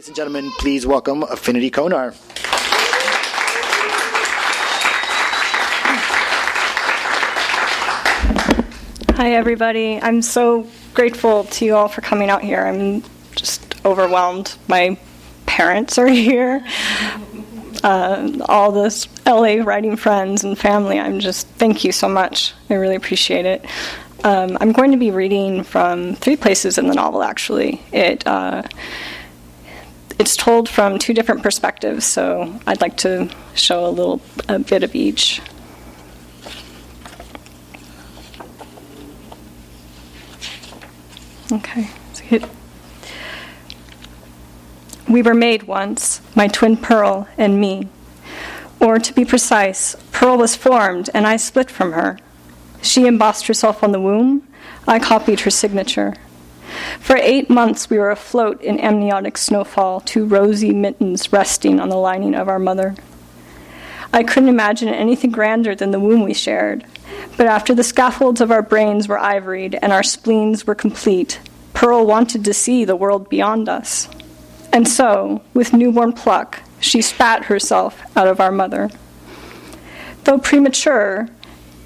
Ladies and gentlemen, please welcome Affinity Konar. Hi, everybody. I'm so grateful to you all for coming out here. I'm just overwhelmed. My parents are here. All this LA writing friends and family. Thank you so much. I really appreciate it. I'm going to be reading from 3 places in the novel, actually. It's told from 2 different perspectives, so I'd like to show a bit of each. Okay. We were made once, my twin Pearl and me. Or to be precise, Pearl was formed and I split from her. She embossed herself on the womb, I copied her signature. For 8 months we were afloat in amniotic snowfall, 2 rosy mittens resting on the lining of our mother. I couldn't imagine anything grander than the womb we shared. But after the scaffolds of our brains were ivoried and our spleens were complete, Pearl wanted to see the world beyond us. And so, with newborn pluck, she spat herself out of our mother. Though premature,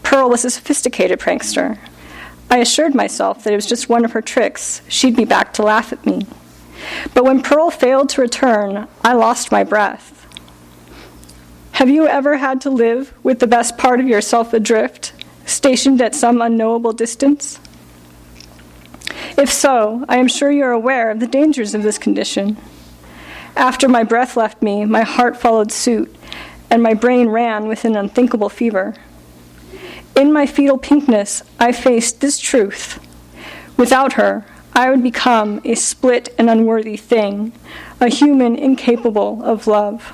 Pearl was a sophisticated prankster. I assured myself that it was just one of her tricks. She'd be back to laugh at me. But when Pearl failed to return, I lost my breath. Have you ever had to live with the best part of yourself adrift, stationed at some unknowable distance? If so, I am sure you are aware of the dangers of this condition. After my breath left me, my heart followed suit, and my brain ran with an unthinkable fever. In my fetal pinkness, I faced this truth. Without her, I would become a split and unworthy thing, a human incapable of love.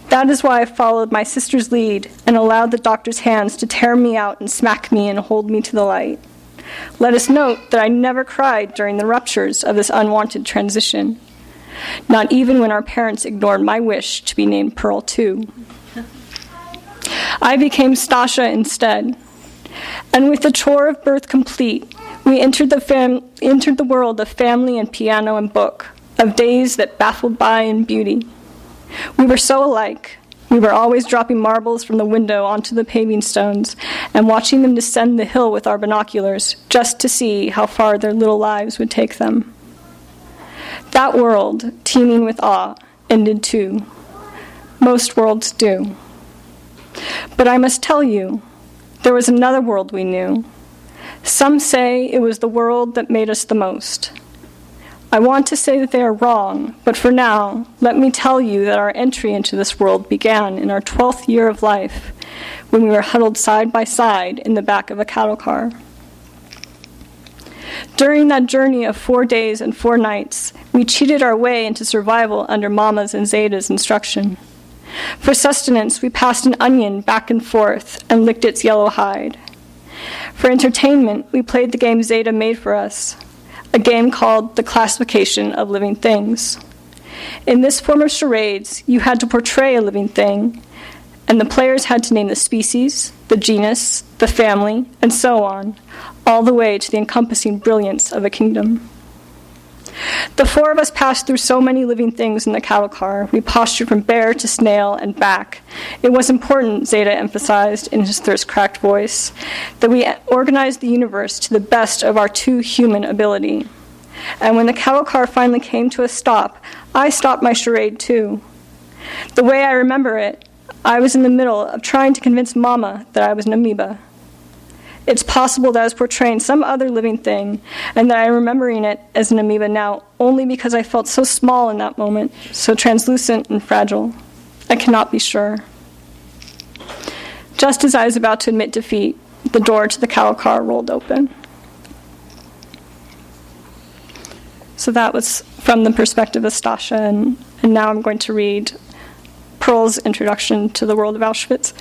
That is why I followed my sister's lead and allowed the doctor's hands to tear me out and smack me and hold me to the light. Let us note that I never cried during the ruptures of this unwanted transition, not even when our parents ignored my wish to be named Pearl too. I became Stasha instead, and with the chore of birth complete, we entered the world of family and piano and book, of days that baffled by in beauty. We were so alike. We were always dropping marbles from the window onto the paving stones and watching them descend the hill with our binoculars just to see how far their little lives would take them. That world, teeming with awe, ended too. Most worlds do. But I must tell you, there was another world we knew. Some say it was the world that made us the most. I want to say that they are wrong, but for now, let me tell you that our entry into this world began in our 12th year of life, when we were huddled side by side in the back of a cattle car. During that journey of 4 days and 4 nights, we cheated our way into survival under Mama's and Zeta's instruction. For sustenance, we passed an onion back and forth and licked its yellow hide. For entertainment, we played the game Zeta made for us, a game called the classification of living things. In this form of charades, you had to portray a living thing, and the players had to name the species, the genus, the family, and so on, all the way to the encompassing brilliance of a kingdom. The 4 of us passed through so many living things in the cattle car. We postured from bear to snail and back. It was important, Zeta emphasized in his thirst-cracked voice, that we organized the universe to the best of our 2 human ability. And when the cattle car finally came to a stop, I stopped my charade too. The way I remember it, I was in the middle of trying to convince Mama that I was an amoeba. It's possible that I was portraying some other living thing, and that I'm remembering it as an amoeba now only because I felt so small in that moment, so translucent and fragile. I cannot be sure. Just as I was about to admit defeat, the door to the cattle car rolled open. So that was from the perspective of Stasha, and now I'm going to read Pearl's introduction to the world of Auschwitz.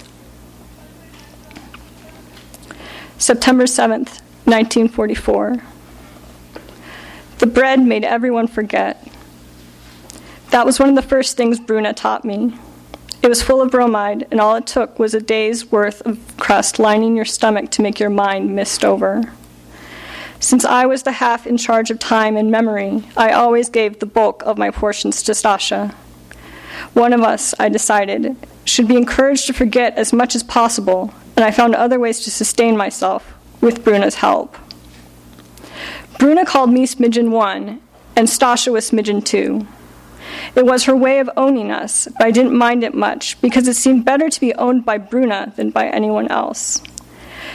September 7th, 1944. The bread made everyone forget. That was one of the first things Bruna taught me. It was full of bromide, and all it took was a day's worth of crust lining your stomach to make your mind mist over. Since I was the half in charge of time and memory, I always gave the bulk of my portions to Stasha. One of us, I decided, should be encouraged to forget as much as possible, and I found other ways to sustain myself, with Bruna's help. Bruna called me Smidgen 1, and Stasha was Smidgen 2. It was her way of owning us, but I didn't mind it much, because it seemed better to be owned by Bruna than by anyone else.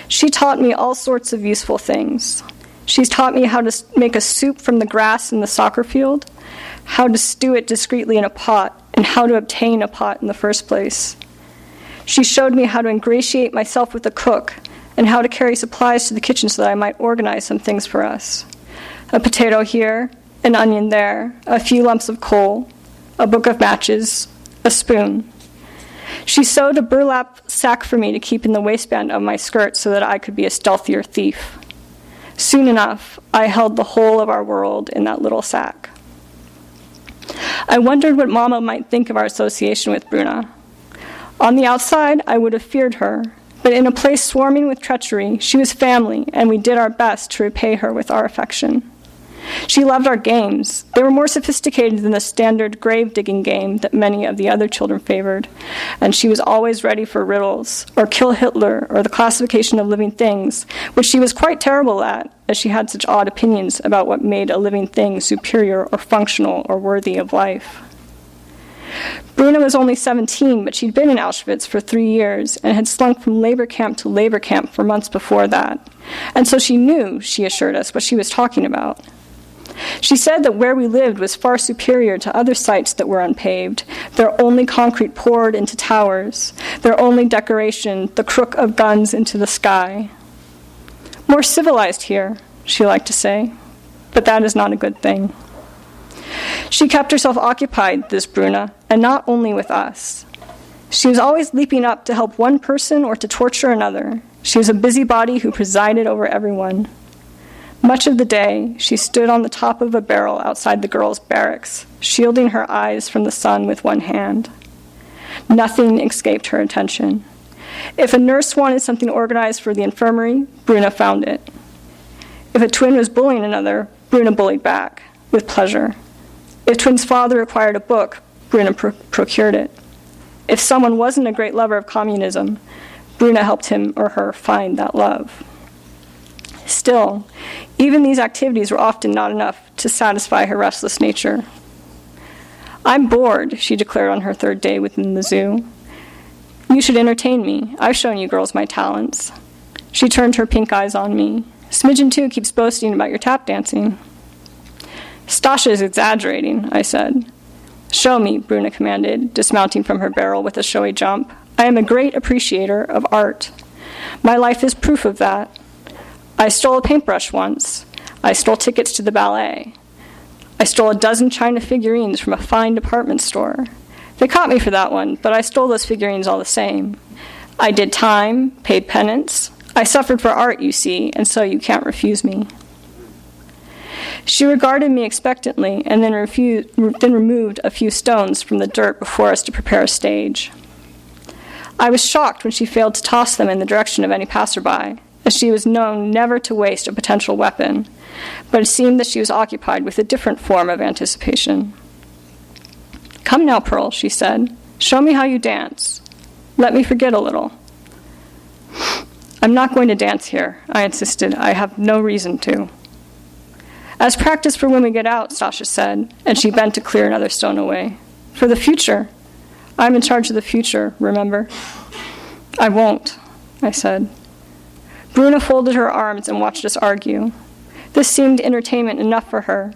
She taught me all sorts of useful things. She's taught me how to make a soup from the grass in the soccer field, how to stew it discreetly in a pot, and how to obtain a pot in the first place. She showed me how to ingratiate myself with the cook, and how to carry supplies to the kitchen so that I might organize some things for us. A potato here, an onion there, a few lumps of coal, a book of matches, a spoon. She sewed a burlap sack for me to keep in the waistband of my skirt so that I could be a stealthier thief. Soon enough, I held the whole of our world in that little sack. I wondered what Mama might think of our association with Bruna. On the outside, I would have feared her, but in a place swarming with treachery, she was family, and we did our best to repay her with our affection. She loved our games. They were more sophisticated than the standard grave-digging game that many of the other children favored, and she was always ready for riddles, or Kill Hitler, or the classification of living things, which she was quite terrible at, as she had such odd opinions about what made a living thing superior or functional or worthy of life. Bruna was only 17, but she'd been in Auschwitz for 3 years and had slunk from labor camp to labor camp for months before that, and so she knew, she assured us, what she was talking about. She said that where we lived was far superior to other sites that were unpaved, their only concrete poured into towers, their only decoration the crook of guns into the sky. More civilized here, she liked to say, but that is not a good thing. She kept herself occupied, this Bruna, and not only with us. She was always leaping up to help one person or to torture another. She was a busybody who presided over everyone. Much of the day, she stood on the top of a barrel outside the girls' barracks, shielding her eyes from the sun with one hand. Nothing escaped her attention. If a nurse wanted something organized for the infirmary, Bruna found it. If a twin was bullying another, Bruna bullied back, with pleasure. If twin's father required a book, Bruna procured it. If someone wasn't a great lover of communism, Bruna helped him or her find that love. Still, even these activities were often not enough to satisfy her restless nature. "I'm bored," she declared on her third day within the zoo. "You should entertain me. I've shown you girls my talents." She turned her pink eyes on me. "Smidgen 2 keeps boasting about your tap dancing." "Stasha is exaggerating," I said. "Show me," Bruna commanded, dismounting from her barrel with a showy jump. "I am a great appreciator of art. My life is proof of that. I stole a paintbrush once. I stole tickets to the ballet. I stole a dozen china figurines from a fine department store. They caught me for that one, but I stole those figurines all the same. I did time, paid penance. I suffered for art, you see, and so you can't refuse me." She regarded me expectantly and then removed a few stones from the dirt before us to prepare a stage. I was shocked when she failed to toss them in the direction of any passerby, as she was known never to waste a potential weapon, but it seemed that she was occupied with a different form of anticipation. "Come now, Pearl," she said. "Show me how you dance. Let me forget a little." "I'm not going to dance here," I insisted. "I have no reason to." "As practice for when we get out," Stasha said, and she bent to clear another stone away. "For the future. I'm in charge of the future, remember?" "I won't," I said. Bruna folded her arms and watched us argue. This seemed entertainment enough for her.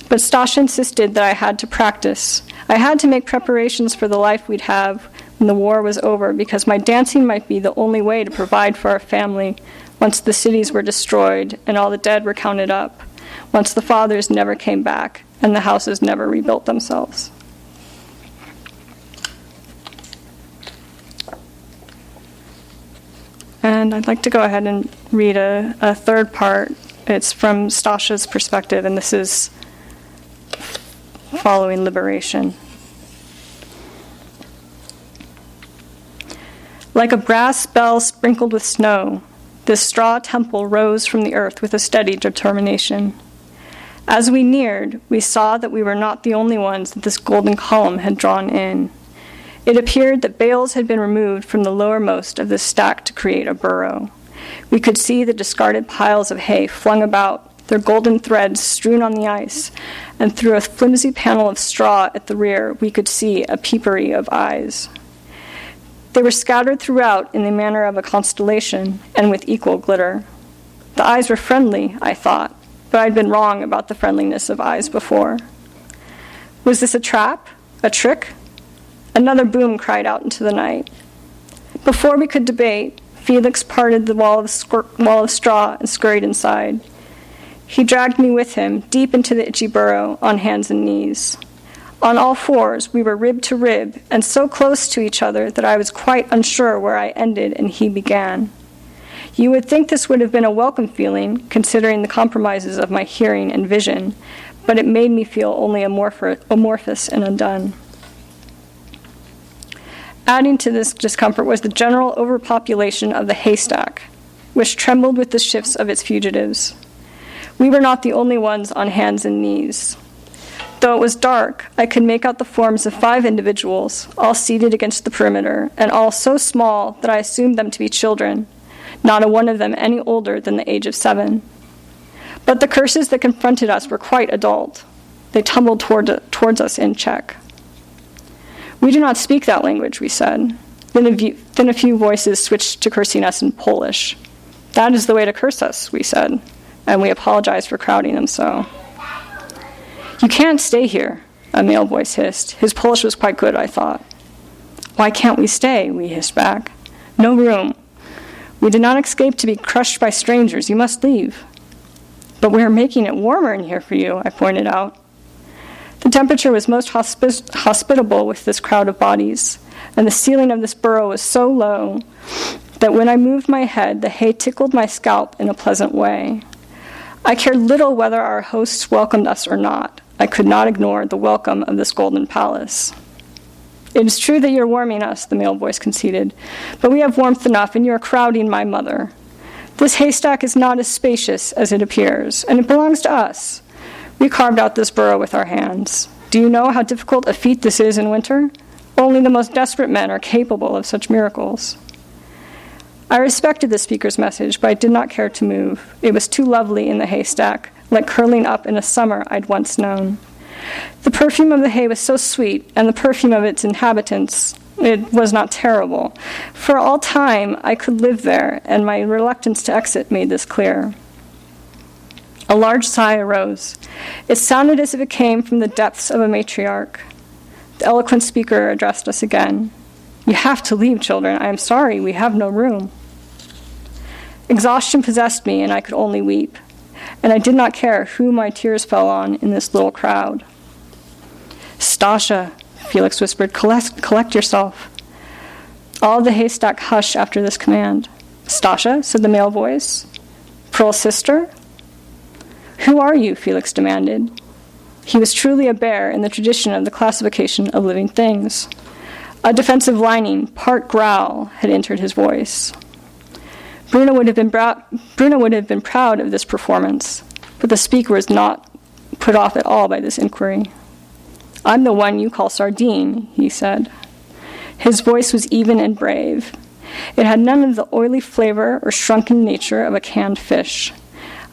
But Stasha insisted that I had to practice. I had to make preparations for the life we'd have when the war was over, because my dancing might be the only way to provide for our family once the cities were destroyed and all the dead were counted up, once the fathers never came back and the houses never rebuilt themselves. And I'd like to go ahead and read a third part. It's from Stasha's perspective, and this is following liberation. Like a brass bell sprinkled with snow, This straw temple rose from the earth with a steady determination. As we neared, we saw that we were not the only ones that this golden column had drawn in. It appeared that bales had been removed from the lowermost of this stack to create a burrow. We could see the discarded piles of hay flung about, their golden threads strewn on the ice, and through a flimsy panel of straw at the rear, we could see a peepery of eyes. They were scattered throughout in the manner of a constellation, and with equal glitter. The eyes were friendly, I thought, but I'd been wrong about the friendliness of eyes before. Was this a trap? A trick? Another boom cried out into the night. Before we could debate, Felix parted the wall of straw and scurried inside. He dragged me with him, deep into the itchy burrow, on hands and knees. On all fours, we were rib to rib, and so close to each other that I was quite unsure where I ended and he began. You would think this would have been a welcome feeling, considering the compromises of my hearing and vision, but it made me feel only amorphous and undone. Adding to this discomfort was the general overpopulation of the haystack, which trembled with the shifts of its fugitives. We were not the only ones on hands and knees. Though it was dark, I could make out the forms of 5 individuals, all seated against the perimeter, and all so small that I assumed them to be children, not a one of them any older than the age of 7. But the curses that confronted us were quite adult. They tumbled towards us in check. We do not speak that language, we said. Then a few voices switched to cursing us in Polish. That is the way to curse us, we said, and we apologized for crowding them so. You can't stay here, a male voice hissed. His Polish was quite good, I thought. Why can't we stay, we hissed back. No room. We did not escape to be crushed by strangers. You must leave. But we are making it warmer in here for you, I pointed out. The temperature was most hospitable with this crowd of bodies, and the ceiling of this burrow was so low that when I moved my head, the hay tickled my scalp in a pleasant way. I cared little whether our hosts welcomed us or not. I could not ignore the welcome of this golden palace. It is true that you're warming us, the male voice conceded, but we have warmth enough, and you are crowding my mother. This haystack is not as spacious as it appears, and it belongs to us. We carved out this burrow with our hands. Do you know how difficult a feat this is in winter? Only the most desperate men are capable of such miracles. I respected the speaker's message, but I did not care to move. It was too lovely in the haystack, like curling up in a summer I'd once known. The perfume of the hay was so sweet, and the perfume of its inhabitants, it was not terrible. For all time, I could live there, and my reluctance to exit made this clear. A large sigh arose. It sounded as if it came from the depths of a matriarch. The eloquent speaker addressed us again. You have to leave, children. I am sorry, we have no room. Exhaustion possessed me, and I could only weep. And I did not care who my tears fell on in this little crowd. Stasha, Felix whispered, collect yourself. All the haystack hushed after this command. Stasha, said the male voice. Pearl's sister? Who are you? Felix demanded. He was truly a bear in the tradition of the classification of living things. A defensive lining, part growl, had entered his voice. Bruna would have been proud of this performance, but the speaker was not put off at all by this inquiry. I'm the one you call Sardine, he said. His voice was even and brave. It had none of the oily flavor or shrunken nature of a canned fish.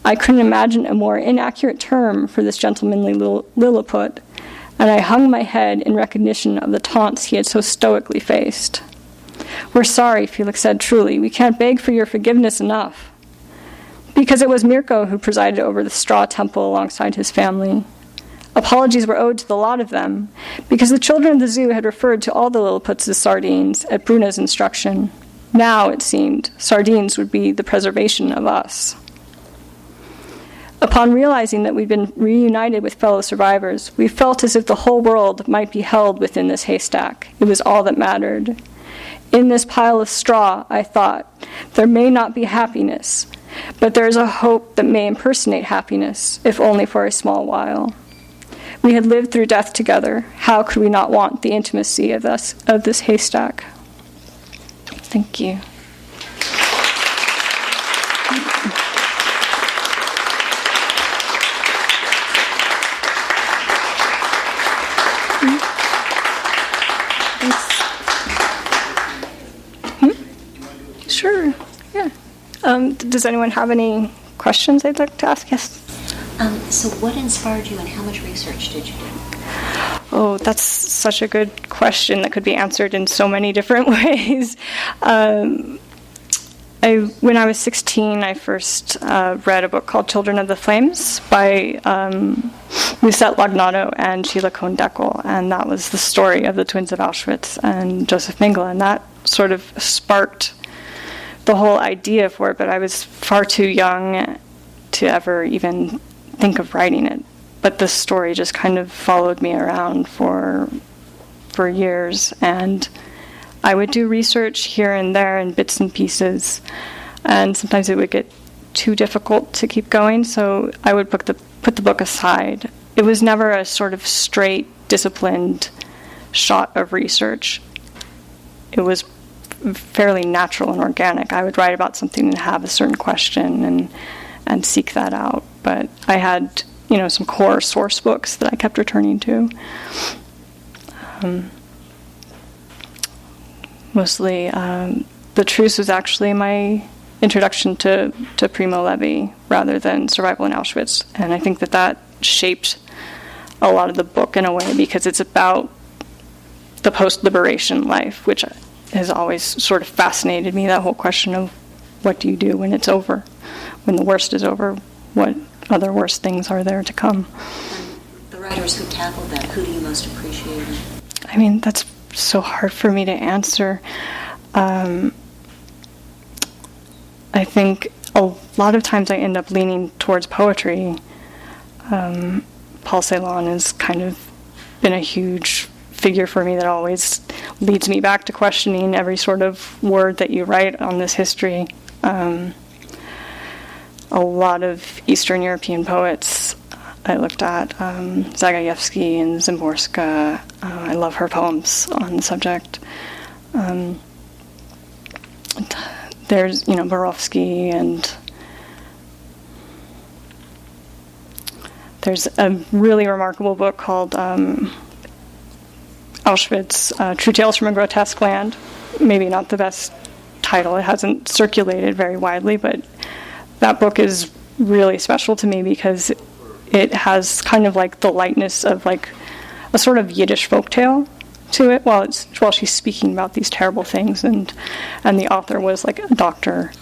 I couldn't imagine a more inaccurate term for this gentlemanly Lilliput, and I hung my head in recognition of the taunts he had so stoically faced. We're sorry, Felix said truly. We can't beg for your forgiveness enough. Because it was Mirko who presided over the straw temple alongside his family. Apologies were owed to the lot of them, because the children of the zoo had referred to all the Lilliputs as sardines at Bruna's instruction. Now, it seemed, sardines would be the preservation of us. Upon realizing that we'd been reunited with fellow survivors, we felt as if the whole world might be held within this haystack. It was all that mattered. In this pile of straw, I thought, there may not be happiness, but there is a hope that may impersonate happiness, if only for a small while. We had lived through death together. How could we not want the intimacy of this haystack? Thank you. Thanks. Sure. Yeah. Does anyone have any questions they'd like to ask? Yes. So what inspired you and how much research did you do? Oh, that's such a good question that could be answered in so many different ways. When I was 16, I first read a book called Children of the Flames by Lucette Lognato and Sheila Cohn-Deckel, and that was the story of the twins of Auschwitz and Joseph Mengele, and that sort of sparked the whole idea for it, but I was far too young to ever even think of writing it. But the story just kind of followed me around for years, and I would do research here and there in bits and pieces, and sometimes it would get too difficult to keep going, so I would put the book aside. It was never a sort of straight, disciplined shot of research. It was fairly natural and organic. I would write about something and have a certain question and seek that out. But I had, some core source books that I kept returning to. Mostly, The Truce was actually my introduction to Primo Levi rather than Survival in Auschwitz. And I think that shaped a lot of the book in a way because it's about the post-liberation life, which has always sort of fascinated me, that whole question of what do you do when it's over? When the worst is over, what other worse things are there to come? And the writers who tackled that, who do you most appreciate? I mean, that's so hard for me to answer. I think a lot of times I end up leaning towards poetry. Paul Celan has kind of been a huge figure for me that always leads me back to questioning every sort of word that you write on this history. A lot of Eastern European poets I looked at, Zagajewski and Szymborska. I love her poems on the subject. There's, Borowski, and there's a really remarkable book called Auschwitz, True Tales from a Grotesque Land. Maybe not the best title. It hasn't circulated very widely, but that book is really special to me because it has kind of like the lightness of like a sort of Yiddish folktale to it while she's speaking about these terrible things, and the author was like a doctor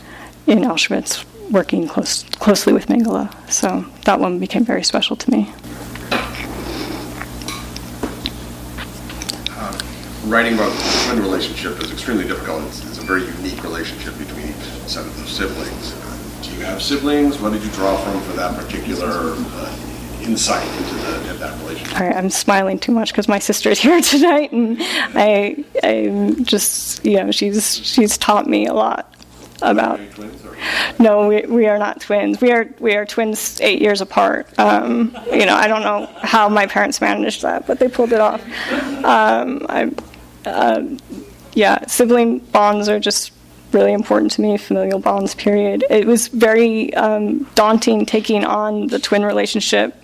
in Auschwitz working closely with Mengele. So that one became very special to me. Writing about the twin relationship is extremely difficult. It's a very unique relationship between each set of the siblings. Do you have siblings? What did you draw from for that particular insight into that relationship? All right, I'm smiling too much because my sister's here tonight, and I just, she's taught me a lot about. Are you twins, or? No, we are not twins. We are twins 8 years apart. I don't know how my parents managed that, but they pulled it off. Sibling bonds are just really important to me, familial bonds, period. It was very daunting taking on the twin relationship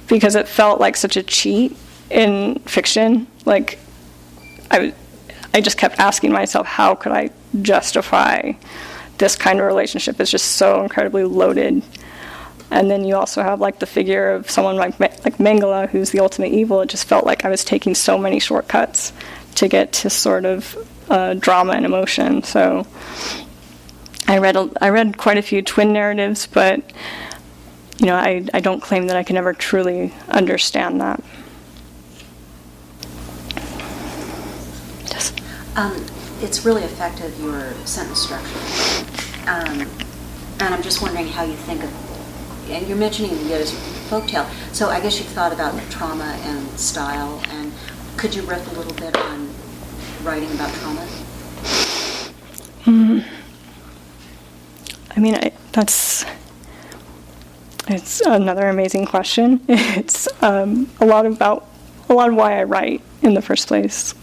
because it felt like such a cheat in fiction. Like, I just kept asking myself, how could I justify this kind of relationship? It's just so incredibly loaded. And then you also have like the figure of someone like Mengele, who's the ultimate evil. It just felt like I was taking so many shortcuts to get to sort of drama and emotion. So I read quite a few twin narratives, but I don't claim that I can ever truly understand that. Yes. It's really affected your sentence structure. And I'm just wondering how you think of, and you're mentioning the Yiddish folktale, so I guess you've thought about trauma and style, and could you riff a little bit on writing about trauma? It's another amazing question. It's a lot of why I write in the first place.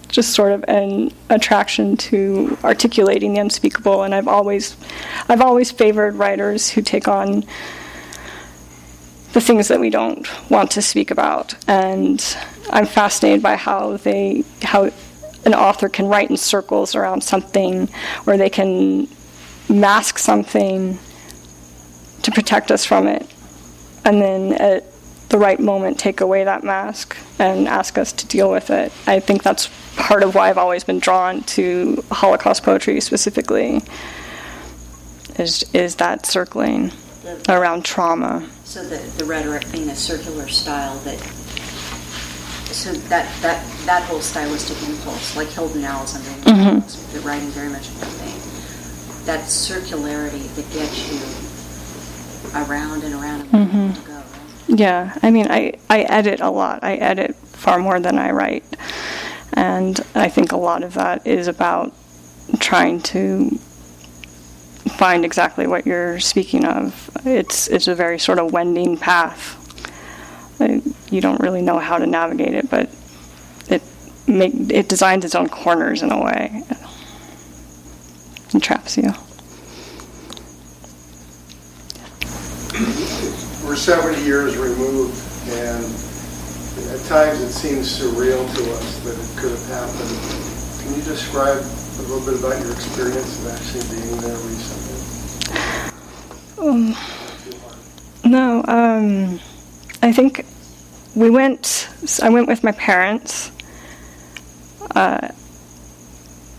Just sort of an attraction to articulating the unspeakable, and I've always favored writers who take on the things that we don't want to speak about, and I'm fascinated by how an author can write in circles around something, or they can mask something to protect us from it, and then at the right moment take away that mask and ask us to deal with it. I think that's part of why I've always been drawn to Holocaust poetry specifically, is that circling around trauma. So the rhetoric being a circular style, so that whole stylistic impulse, like Hilton Alice, the writing very much in that vein, that circularity that gets you around and around and where you want to go, right? Yeah, I mean, I edit a lot. I edit far more than I write. And I think a lot of that is about trying to find exactly what you're speaking of. It's a very sort of wending path. You don't really know how to navigate it, but it designs its own corners in a way. It traps you. We're 70 years removed, and at times it seems surreal to us that it could have happened. Can you describe a little bit about your experience of actually being there recently? No, I think I went with my parents. I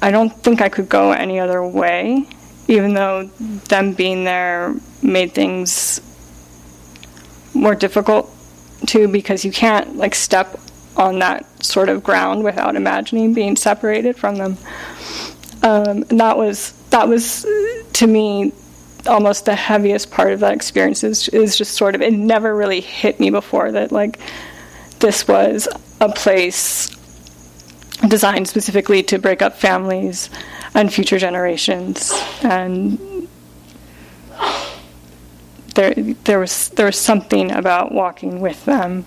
don't think I could go any other way, even though them being there made things more difficult too, because you can't step on that sort of ground without imagining being separated from them. And that was to me almost the heaviest part of that experience is just sort of, it never really hit me before that this was a place designed specifically to break up families and future generations. And there was something about walking with them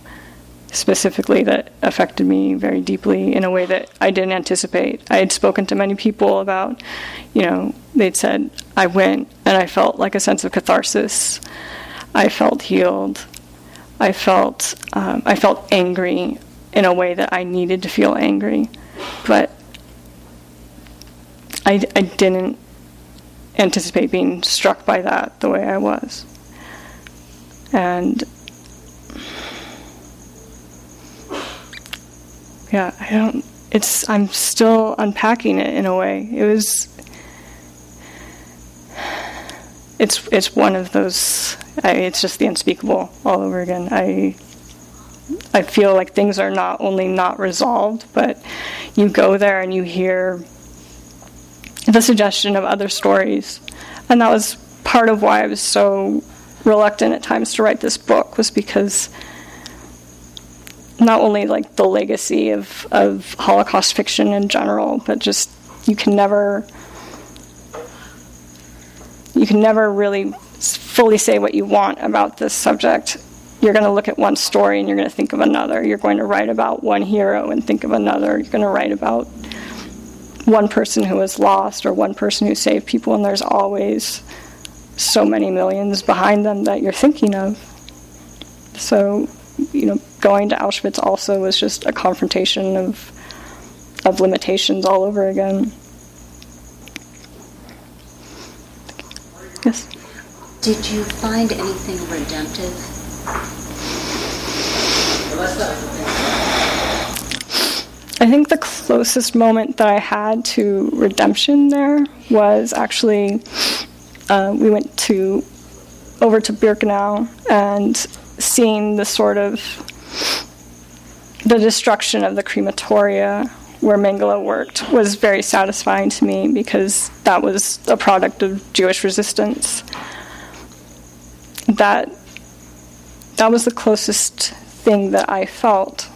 specifically that affected me very deeply in a way that I didn't anticipate. I had spoken to many people about, they'd said, I went and I felt like a sense of catharsis. I felt healed. I felt angry in a way that I needed to feel angry. But I didn't anticipate being struck by that the way I was. And yeah, I'm still unpacking it in a way. It's one of those, it's just the unspeakable all over again. I feel like things are not only not resolved, but you go there and you hear the suggestion of other stories. And that was part of why I was so reluctant at times to write this book, was because not only the legacy of Holocaust fiction in general, but just you can never really fully say what you want about this subject. You're going to look at one story and you're going to think of another. You're going to write about one hero and think of another. You're going to write about one person who was lost or one person who saved people, and there's always so many millions behind them that you're thinking of. So, going to Auschwitz also was just a confrontation of limitations all over again. Yes? Did you find anything redemptive? I think the closest moment that I had to redemption there was actually we went over to Birkenau, and seeing the destruction of the crematoria where Mengele worked was very satisfying to me, because that was a product of Jewish resistance. That was the closest thing that I felt.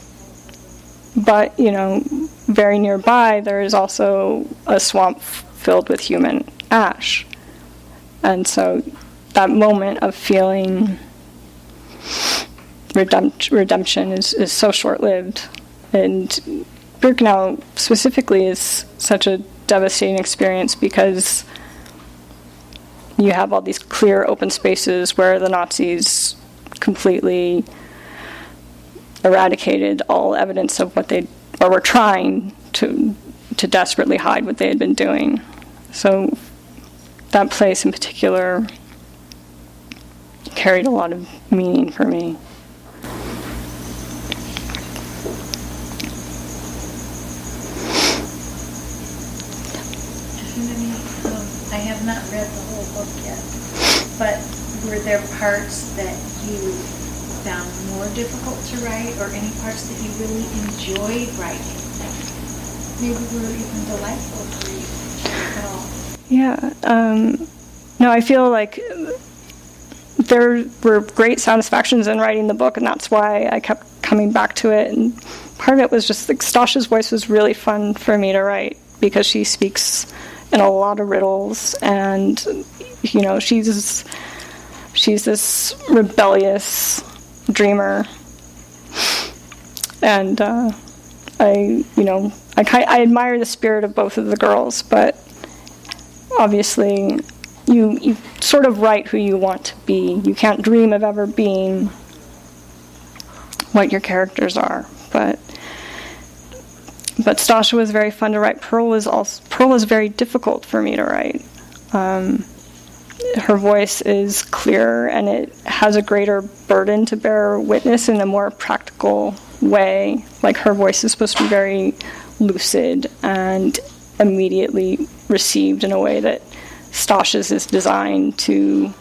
But, very nearby there is also a swamp filled with human ash. And so that moment of feeling redemption is so short-lived. And Birkenau specifically is such a devastating experience, because you have all these clear open spaces where the Nazis completely eradicated all evidence of what they, or were trying to desperately hide what they had been doing. So that place in particular carried a lot of meaning for me. I have not read the whole book yet, but were there parts that you found more difficult to write, or any parts that you really enjoyed writing that maybe were even delightful for you at all? Yeah. No, I feel like there were great satisfactions in writing the book, and that's why I kept coming back to it. And part of it was just like Stasha's voice was really fun for me to write, because she speaks in a lot of riddles, and she's this rebellious dreamer, and I admire the spirit of both of the girls, but obviously you sort of write who you want to be. You can't dream of ever being what your characters are, but Stasha was very fun to write. Pearl was very difficult for me to write. Her voice is clearer, and it has a greater burden to bear witness in a more practical way. Like, her voice is supposed to be very lucid and immediately received in a way that Stasha's is designed to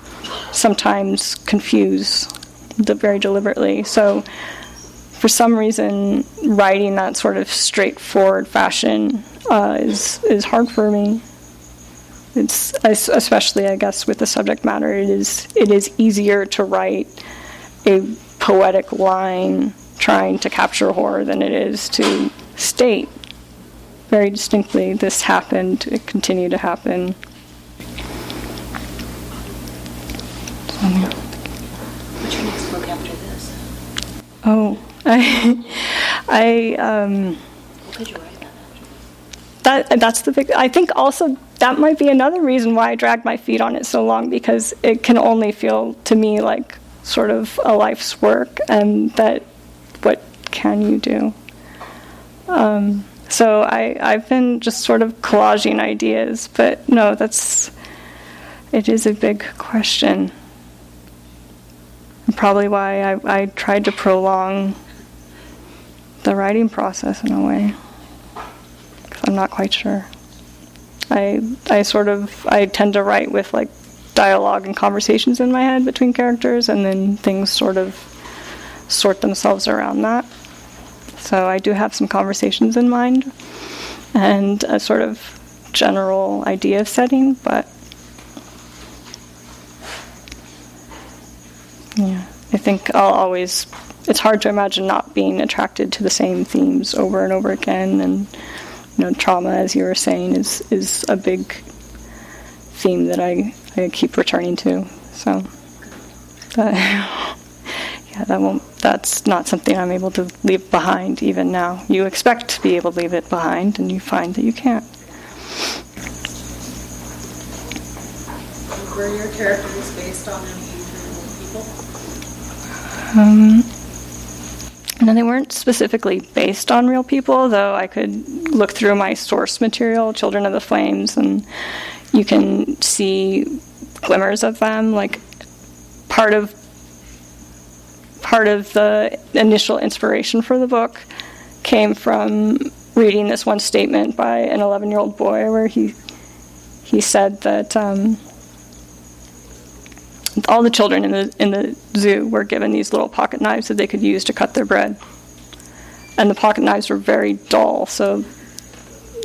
sometimes confuse very deliberately. So for some reason, writing that sort of straightforward fashion is hard for me. It's especially, I guess, with the subject matter. It is easier to write a poetic line trying to capture horror than it is to state very distinctly, this happened, it continued to happen. What's your next book after this? Oh, What could you write about after? That's the big. I think also that might be another reason why I dragged my feet on it so long, because it can only feel to me like sort of a life's work, and that what can you do? So I've been just sort of collaging ideas, but no, it is a big question. And probably why I tried to prolong the writing process in a way, because I'm not quite sure. I tend to write with like dialogue and conversations in my head between characters, and then things sort of sort themselves around that. So I do have some conversations in mind and a sort of general idea of setting, but yeah, I think it's hard to imagine not being attracted to the same themes over and over again, and trauma, as you were saying, is a big theme that I keep returning to. So that's not something I'm able to leave behind even now. You expect to be able to leave it behind, and you find that you can't. Were your characters based on any real people? No, they weren't specifically based on real people, though I could look through my source material, Children of the Flames, and you can see glimmers of them. Like, part of the initial inspiration for the book came from reading this one statement by an 11-year-old boy where he said that all the children in the zoo were given these little pocket knives that they could use to cut their bread. And the pocket knives were very dull, so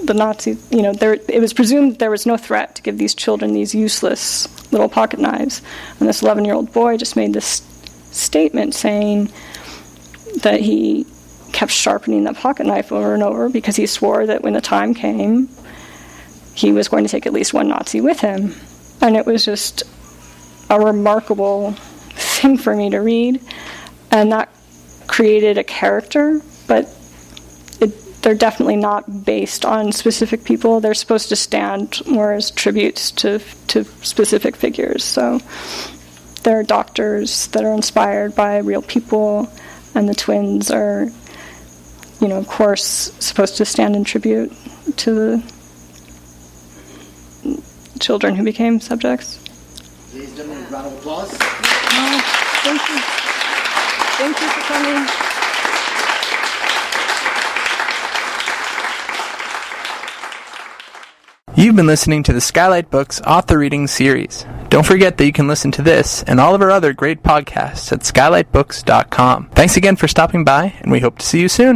the Nazis, it was presumed there was no threat to give these children these useless little pocket knives. And this 11-year-old boy just made this statement saying that he kept sharpening that pocket knife over and over because he swore that when the time came, he was going to take at least one Nazi with him. And it was just a remarkable thing for me to read, and that created a character, but they're definitely not based on specific people. They're supposed to stand more as tributes to specific figures. So there are doctors that are inspired by real people, And the twins are, of course, supposed to stand in tribute to the children who became subjects. Ladies and gentlemen, round of applause. Oh, thank you. Thank you for coming. You've been listening to the Skylight Books Author Reading Series. Don't forget that you can listen to this and all of our other great podcasts at skylightbooks.com. Thanks again for stopping by, and we hope to see you soon.